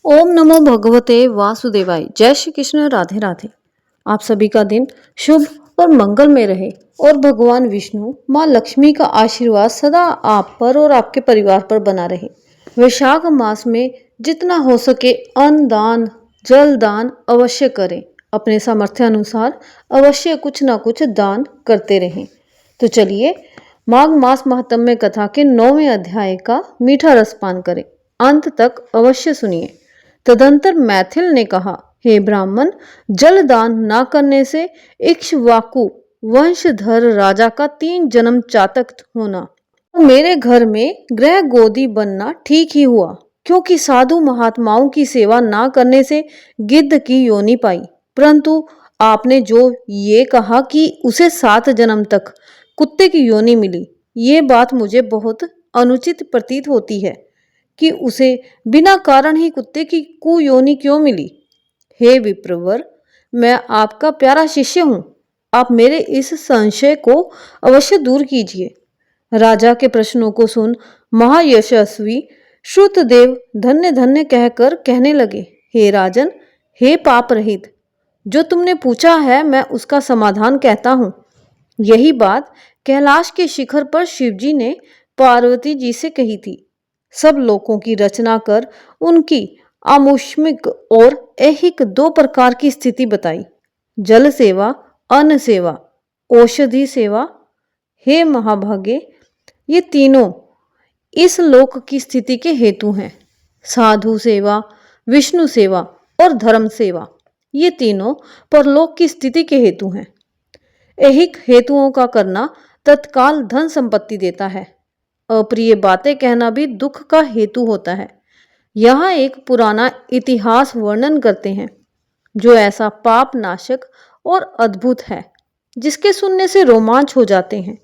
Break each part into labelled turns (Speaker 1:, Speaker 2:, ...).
Speaker 1: ओम नमो भगवते वासुदेवाय। जय श्री कृष्ण। राधे राधे। आप सभी का दिन शुभ और मंगल में रहे और भगवान विष्णु माँ लक्ष्मी का आशीर्वाद सदा आप पर और आपके परिवार पर बना रहे। वैशाख मास में जितना हो सके अन्न दान जल दान अवश्य करें। अपने सामर्थ्य अनुसार अवश्य कुछ ना कुछ दान करते रहें। तो चलिए माघ मास महात्म्य कथा के 9वें अध्याय का मीठा रसपान करें। अंत तक अवश्य सुनिए। तदंतर मैथिल ने कहा, हे ब्राह्मण, जल दान न करने से इक्ष्वाकु वंशधर राजा का 3 जन्म चातक होना। तो मेरे घर में गृह गोदी बनना ठीक ही हुआ, क्योंकि साधु महात्माओं की सेवा ना करने से गिद्ध की योनि पाई। परंतु आपने जो ये कहा कि उसे 7 जन्म तक कुत्ते की योनि मिली, ये बात मुझे बहुत अनुचित प्रतीत होती है कि उसे बिना कारण ही कुत्ते की कुयोनि क्यों मिली। हे विप्रवर, मैं आपका प्यारा शिष्य हूं, आप मेरे इस संशय को अवश्य दूर कीजिए। राजा के प्रश्नों को सुन महायशस्वी श्रुतदेव धन्य धन्य कहकर कहने लगे, हे राजन, हे पाप रहित, जो तुमने पूछा है मैं उसका समाधान कहता हूं। यही बात कैलाश के शिखर पर शिवजी ने पार्वती जी से कही थी। सब लोकों की रचना कर उनकी आमुष्मिक और ऐहिक 2 प्रकार की स्थिति बताई, जल सेवा, अन्न सेवा, औषधि सेवा। हे महाभागे, ये तीनों इस लोक की स्थिति के हेतु हैं। साधु सेवा, विष्णु सेवा और धर्म सेवा, ये तीनों परलोक की स्थिति के हेतु हैं। ऐहिक हेतुओं का करना तत्काल धन संपत्ति देता है। अप्रिय बातें कहना भी दुख का हेतु होता है। यहाँ एक पुराना इतिहास वर्णन करते हैं, जो ऐसा पाप नाशक और अद्भुत है, जिसके सुनने से रोमांच हो जाते हैं।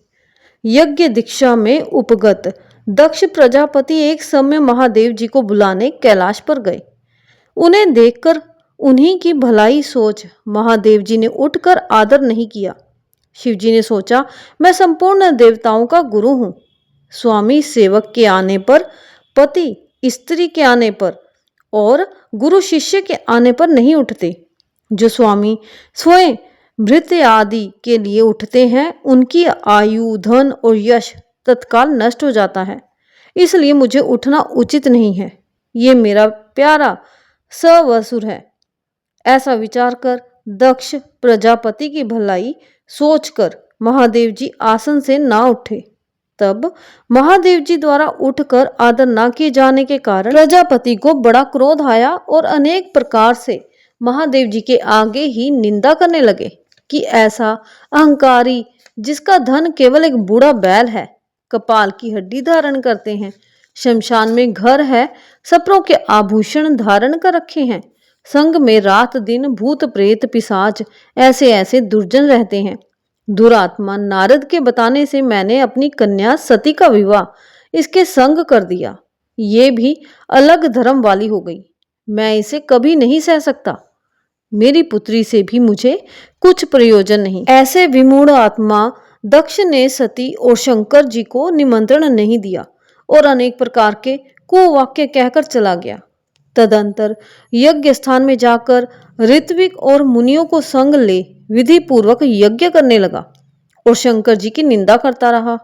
Speaker 1: यज्ञ दीक्षा में उपगत दक्ष प्रजापति एक समय महादेव जी को बुलाने कैलाश पर गए। उन्हें देखकर उन्हीं की भलाई सोच महादेव जी ने उठकर आदर नहीं किया। शिवजी ने सोचा, मैं संपूर्ण देवताओं का गुरु हूं। स्वामी सेवक के आने पर, पति स्त्री के आने पर और गुरु शिष्य के आने पर नहीं उठते। जो स्वामी स्वयं भृत्य आदि के लिए उठते हैं, उनकी आयु, धन और यश तत्काल नष्ट हो जाता है। इसलिए मुझे उठना उचित नहीं है। ये मेरा प्यारा सवसुर है। ऐसा विचार कर दक्ष प्रजापति की भलाई सोचकर महादेव जी आसन से ना उठे। तब महादेव जी द्वारा उठकर आदर न किए जाने के कारण प्रजापति को बड़ा क्रोध आया और अनेक प्रकार से महादेव जी के आगे ही निंदा करने लगे कि ऐसा अहंकारी, जिसका धन केवल एक बूढ़ा बैल है, कपाल की हड्डी धारण करते हैं, शमशान में घर है, सपरों के आभूषण धारण कर रखे हैं, संग में रात दिन भूत प्रेत पिशाच ऐसे ऐसे दुर्जन रहते हैं। दुरात्मा नारद के बताने से मैंने अपनी कन्या सती का विवाह इसके संग कर दिया। ये भी अलग धर्म वाली हो गई। मैं इसे कभी नहीं सह सकता। मेरी पुत्री से भी मुझे कुछ प्रयोजन नहीं। ऐसे विमूढ़ आत्मा दक्ष ने सती और शंकर जी को निमंत्रण नहीं दिया और अनेक प्रकार के कुवाक्य कहकर चला गया। तदंतर यज्ञ स्थान में जाकर ऋत्विक और मुनियों को संग ले विधि पूर्वक यज्ञ करने लगा और शंकर जी की निंदा करता रहा।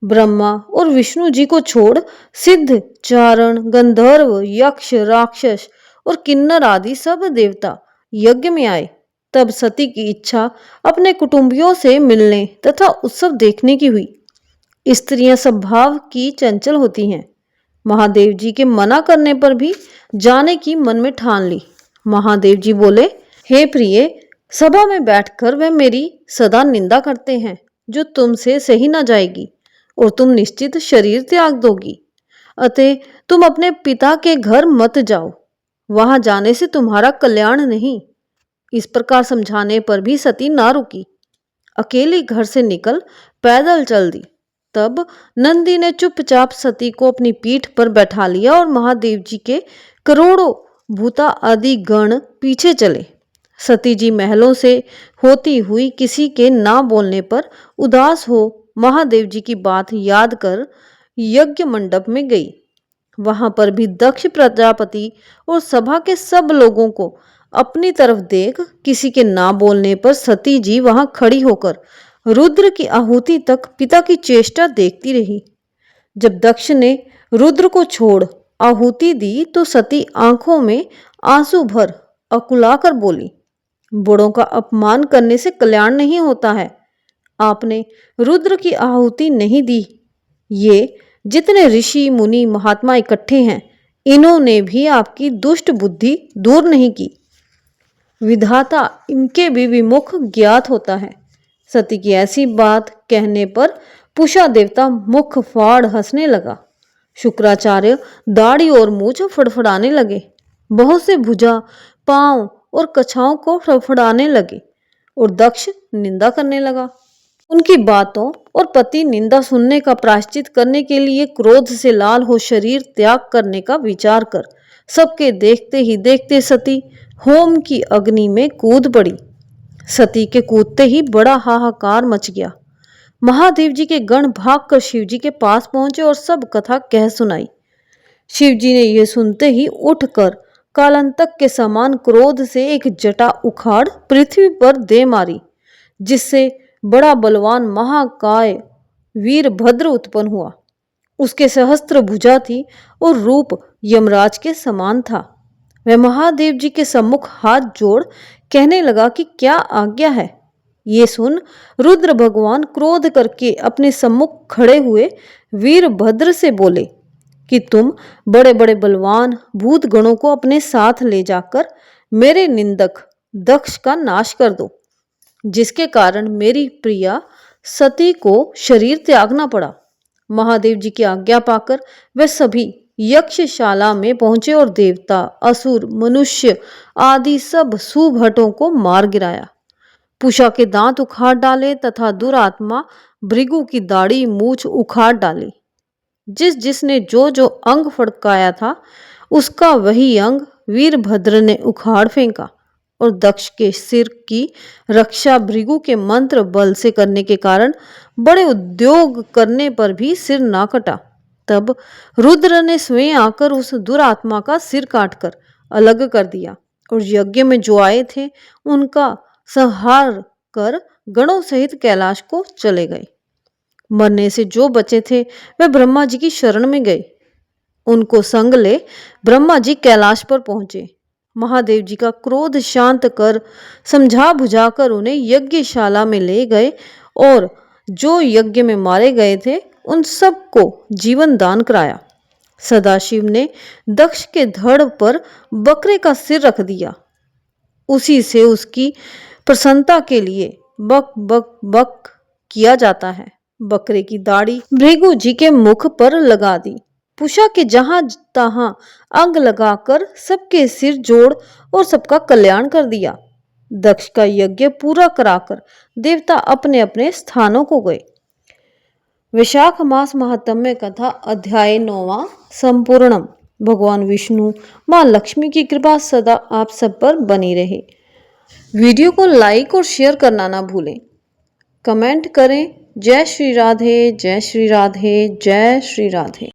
Speaker 1: ब्रह्मा और विष्णु जी को छोड़ सिद्ध, चारण, गंधर्व, यक्ष, राक्षस और किन्नर आदि सब देवता यज्ञ में आए। तब सती की इच्छा अपने कुटुंबियों से मिलने तथा उत्सव देखने की हुई। स्त्रियां स्वभाव की चंचल होती हैं। महादेव जी के मना करने पर भी जाने की मन में ठान ली। महादेव जी बोले, हे प्रिय, सभा में बैठकर वह मेरी सदा निंदा करते हैं, जो तुमसे सही न जाएगी और तुम निश्चित शरीर त्याग दोगी। अतः तुम अपने पिता के घर मत जाओ, वहां जाने से तुम्हारा कल्याण नहीं। इस प्रकार समझाने पर भी सती ना रुकी, अकेली घर से निकल पैदल चल दी। तब नंदी ने चुपचाप सती को अपनी पीठ पर बैठा लिया और महादेव जी के करोड़ों भूता आदि गण पीछे चले। सती जी महलों से होती हुई किसी के ना बोलने पर उदास हो महादेव जी की बात याद कर यज्ञ मंडप में गई। वहां पर भी दक्ष प्रजापति और सभा के सब लोगों को अपनी तरफ देख किसी के ना बोलने पर सती जी वहां खड़ी होकर रुद्र की आहुति तक पिता की चेष्टा देखती रही। जब दक्ष ने रुद्र को छोड़ आहुति दी तो सती आंखों में आंसू भर अकुलाकर बोली, बड़ों का अपमान करने से कल्याण नहीं होता है। आपने रुद्र की आहुति नहीं दी। ये जितने ऋषि मुनि महात्मा इकट्ठे हैं, इन्होंने भी आपकी दुष्ट बुद्धि दूर नहीं की। विधाता इनके भी विमुख ज्ञात होता है। सती की ऐसी बात कहने पर पूषा देवता मुख फाड़ हंसने लगा। शुक्राचार्य दाढ़ी और मूंछ फड़फड़ाने लगे। बहुत से भुजा, पांव और कछाओं को फड़फड़ाने लगे और दक्ष निंदा करने लगा। उनकी बातों और पति निंदा सुनने का प्रायश्चित करने के लिए क्रोध से लाल हो शरीर त्याग करने का विचार कर सबके देखते ही देखते सती होम की अग्नि में कूद पड़ी। सती के कूदते ही बड़ा हाहाकार मच गया। महादेव जी के गण भागकर शिव जी के पास पहुंचे और सब कथा कह सुनाई। शिव जी ने यह सुनते ही उठकर कालांतक के समान क्रोध से एक जटा उखाड़ पृथ्वी पर दे मारी, जिससे बड़ा बलवान महाकाय वीरभद्र उत्पन्न हुआ। उसके सहस्त्र भुजा थी और रूप यमराज के समान था। वह महादेव जी के सम्मुख हाथ जोड़ कहने लगा कि क्या आज्ञा है। ये सुन रुद्र भगवान क्रोध करके अपने सम्मुख खड़े हुए वीरभद्र से बोले कि तुम बड़े बड़े बलवान भूत गणों को अपने साथ ले जाकर मेरे निंदक दक्ष का नाश कर दो, जिसके कारण मेरी प्रिया सती को शरीर त्यागना पड़ा। महादेव जी की आज्ञा पाकर वे सभी यक्षशाला में पहुंचे और देवता, असुर, मनुष्य आदि सब सुभटों को मार गिराया। पूषा के दांत उखाड़ डाले तथा दुरात्मा भृगु की दाढ़ी मूछ उखाड़ डाली। जिस जिसने जो जो अंग फड़काया था उसका वही अंग वीरभद्र ने उखाड़ फेंका और दक्ष के सिर की रक्षा भृगु के मंत्र बल से करने के कारण बड़े उद्योग करने पर भी सिर ना कटा। तब रुद्र ने स्वयं आकर उस दुरात्मा का सिर काटकर अलग कर दिया और यज्ञ में जो आए थे उनका संहार कर गणों सहित कैलाश को चले गए। मरने से जो बचे थे वे ब्रह्मा जी की शरण में गए। उनको संग ले ब्रह्मा जी कैलाश पर पहुंचे। महादेव जी का क्रोध शांत कर समझा बुझाकर उन्हें यज्ञशाला में ले गए और जो यज्ञ में मारे गए थे उन सबको जीवन दान कराया। सदाशिव ने दक्ष के धड़ पर बकरे का सिर रख दिया। उसी से उसकी प्रसन्नता के लिए बक बक बक किया जाता है। बकरे की दाढ़ी भृगु जी के मुख पर लगा दी। पूषा के जहां तहां अंग लगाकर सबके सिर जोड़ और सबका कल्याण कर दिया। दक्ष का यज्ञ पूरा कराकर देवता अपने अपने स्थानों को गए। वैशाख मास महात्म्य कथा अध्याय 9वां संपूर्णम। भगवान विष्णु मां लक्ष्मी की कृपा सदा आप सब पर बनी रहे। वीडियो को लाइक और शेयर करना ना भूलें। कमेंट करें। जय श्री राधे, जय श्री राधे, जय श्री राधे।